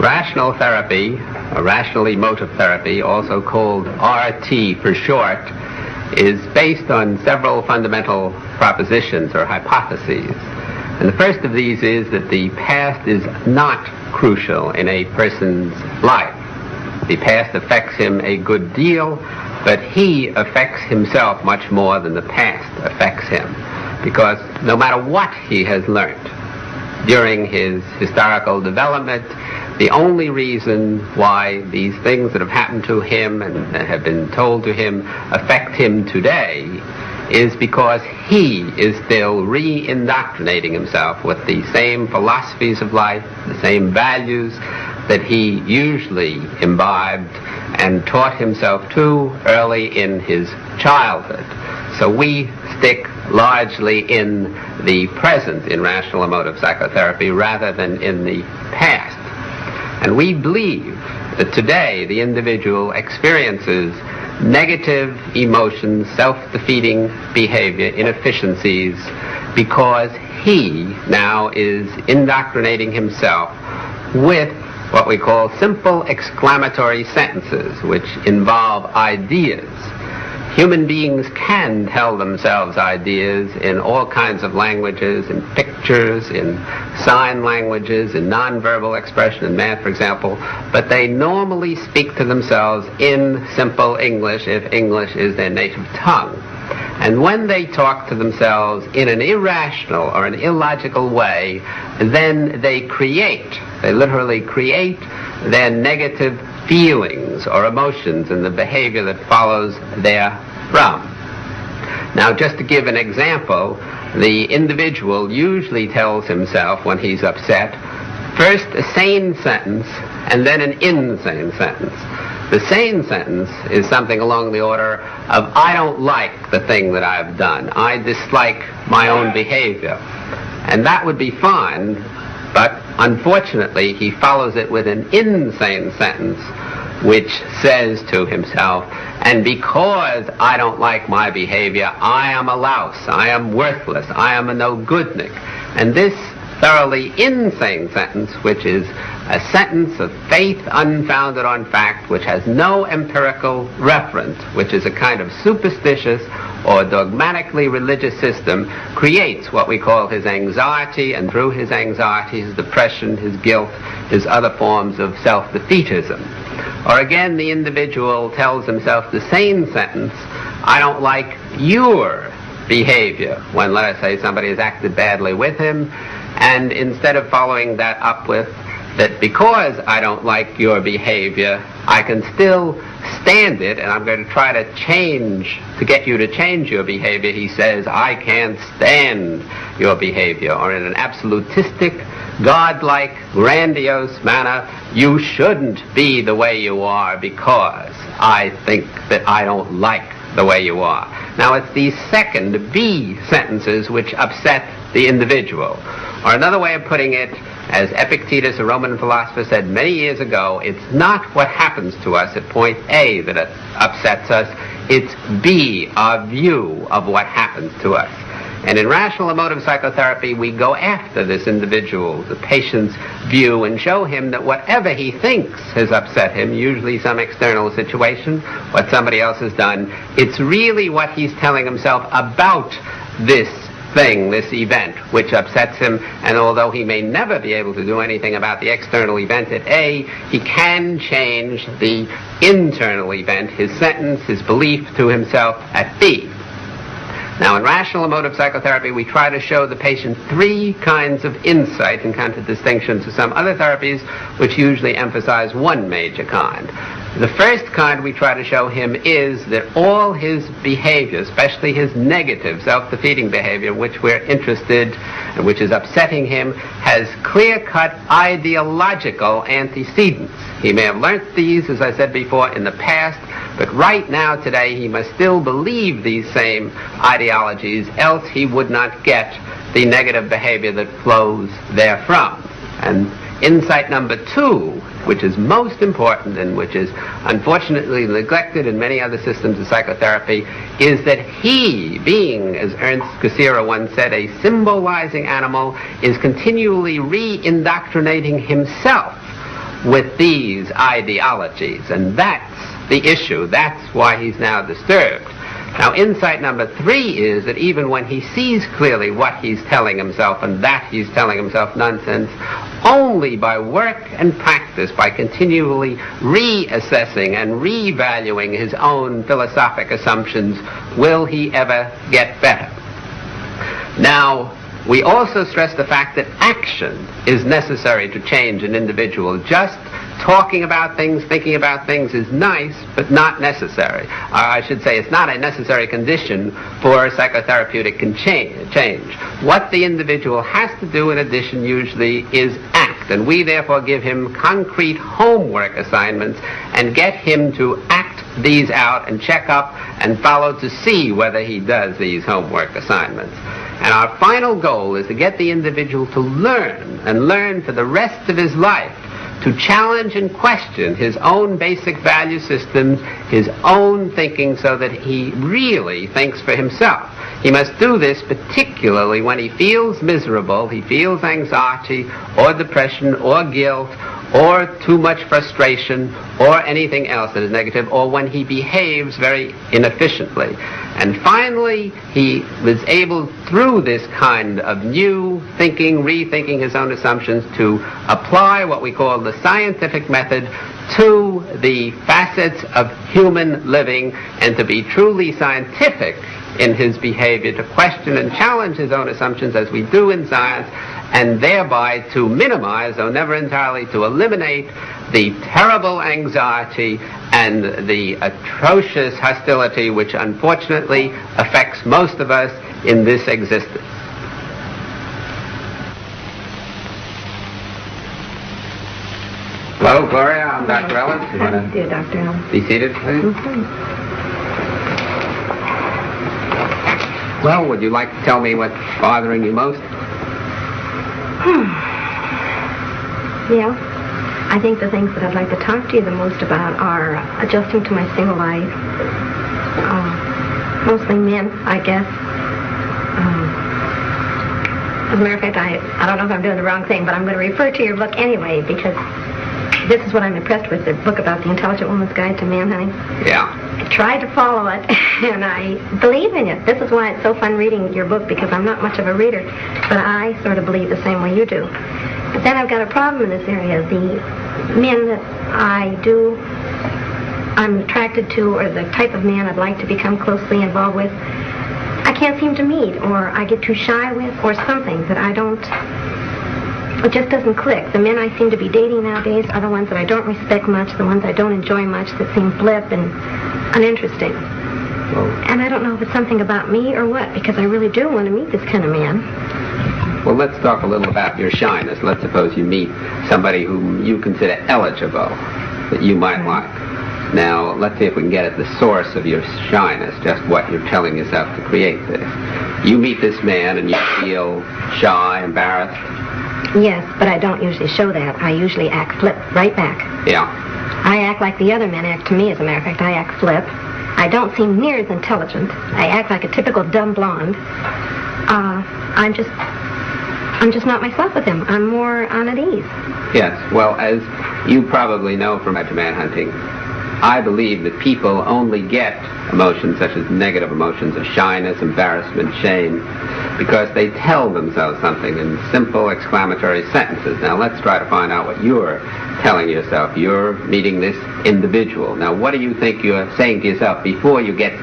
Rational therapy, or rational emotive therapy, also called RT for short, is based on several fundamental propositions or hypotheses. And the first of these is that the past is not crucial in a person's life. The past affects him a good deal, but he affects himself much more than the past affects him. Because no matter what he has learned during his historical development, the only reason why these things that have happened to him and have been told to him affect him today is because he is still re-indoctrinating himself with the same philosophies of life, the same values that he usually imbibed and taught himself to early in his childhood. So we stick largely in the present in rational emotive psychotherapy rather than in the past. And we believe that today the individual experiences negative emotions, self-defeating behavior, inefficiencies, because he now is indoctrinating himself with what we call simple exclamatory sentences, which involve ideas. Human beings can tell themselves ideas in all kinds of languages, in pictures, in sign languages, in nonverbal expression, in math, for example, but they normally speak to themselves in simple English, if English is their native tongue. And when they talk to themselves in an irrational or an illogical way, then they literally create their negative feelings or emotions and the behavior that follows therefrom. Now, just to give an example, the individual usually tells himself when he's upset, first a sane sentence and then an insane sentence. The sane sentence is something along the order of, I don't like the thing that I've done. I dislike my own behavior. And that would be fine, but unfortunately he follows it with an insane sentence which says to himself, and because I don't like my behavior, I am a louse, I am worthless, I am a no-goodnik. And this thoroughly insane sentence, which is a sentence of faith unfounded on fact, which has no empirical reference, which is a kind of superstitious or dogmatically religious system, creates what we call his anxiety, and through his anxiety, his depression, his guilt, his other forms of self-defeatism. Or again, the individual tells himself the same sentence, I don't like your behavior, when, let us say, somebody has acted badly with him, and instead of following that up with that because I don't like your behavior, I can still stand it, and I'm going to try to get you to change your behavior, he says, I can't stand your behavior. Or in an absolutistic, godlike, grandiose manner, you shouldn't be the way you are because I think that I don't like the way you are. Now, it's these second B sentences which upset the individual. Or another way of putting it, as Epictetus, a Roman philosopher, said many years ago, it's not what happens to us at point A that upsets us, it's B, our view of what happens to us. And in rational emotive psychotherapy, we go after this individual, the patient's view, and show him that whatever he thinks has upset him, usually some external situation, what somebody else has done, it's really what he's telling himself about this thing, this event, which upsets him, and although he may never be able to do anything about the external event at A, he can change the internal event, his sentence, his belief to himself at B. Now, in rational emotive psychotherapy, we try to show the patient three kinds of insight in contradistinction to some other therapies, which usually emphasize one major kind. The first kind we try to show him is that all his behavior, especially his negative, self-defeating behavior, which we're interested in, which is upsetting him, has clear-cut ideological antecedents. He may have learnt these, as I said before, in the past, but right now, today, he must still believe these same ideologies, else he would not get the negative behavior that flows therefrom. And insight number two, which is most important and which is unfortunately neglected in many other systems of psychotherapy, is that he, being, as Ernst Cassirer once said, a symbolizing animal, is continually re-indoctrinating himself with these ideologies. And that's the issue. That's why he's now disturbed. Now, insight number 3 is that even when he sees clearly what he's telling himself and that he's telling himself nonsense, only by work and practice, by continually reassessing and revaluing his own philosophic assumptions, will he ever get better. Now, we also stress the fact that action is necessary to change an individual. Just talking about things, thinking about things is nice, but not necessary. I should say it's not a necessary condition for psychotherapeutic change. What the individual has to do in addition usually is act, and we therefore give him concrete homework assignments and get him to act these out and check up and follow to see whether he does these homework assignments. And our final goal is to get the individual to learn, and learn for the rest of his life, to challenge and question his own basic value systems, his own thinking, so that he really thinks for himself. He must do this particularly when he feels miserable, he feels anxiety or depression or guilt or too much frustration or anything else that is negative, or when he behaves very inefficiently. And finally, he was able, through this kind of new thinking, rethinking his own assumptions, to apply what we call the scientific method to the facets of human living, and to be truly scientific in his behavior, to question and challenge his own assumptions as we do in science, and thereby to minimize, though never entirely to eliminate, the terrible anxiety and the atrocious hostility which unfortunately affects most of us in this existence. Hello, Gloria. I'm Dr. Ellis. You want to Dr. Ellis. Be seated, please? Mm-hmm. Well, would you like to tell me what's bothering you most? Yeah. I think the things that I'd like to talk to you the most about are adjusting to my single life. Mostly men, I guess. As a matter of fact, I don't know if I'm doing the wrong thing, but I'm going to refer to your book anyway, because this is what I'm impressed with, the book about the Intelligent Woman's Guide to Manhunting. Yeah. I tried to follow it, and I believe in it. This is why it's so fun reading your book, because I'm not much of a reader, but I sort of believe the same way you do. But then I've got a problem in this area. The men that I'm attracted to, or the type of man I'd like to become closely involved with, I can't seem to meet, or I get too shy with, or something that it just doesn't click. The men I seem to be dating nowadays are the ones that I don't respect much, the ones I don't enjoy much, that seem blip and uninteresting. Well, and I don't know if it's something about me or what, because I really do want to meet this kind of man. Well, let's talk a little about your shyness. Let's suppose you meet somebody whom you consider eligible, that you might like. Now, let's see if we can get at the source of your shyness, just what you're telling yourself to create this. You meet this man and you feel shy, embarrassed. Yes, but I don't usually show that. I usually act flip right back. Yeah. I act like the other men act to me, as a matter of fact. I act flip. I don't seem near as intelligent. I act like a typical dumb blonde. I'm just not myself with him. I'm more on at ease. Yes. Well, as you probably know from manhunting, I believe that people only get emotions such as negative emotions of shyness, embarrassment, shame, because they tell themselves something in simple exclamatory sentences. Now let's try to find out what you're telling yourself. You're meeting this individual. Now what do you think you're saying to yourself before you get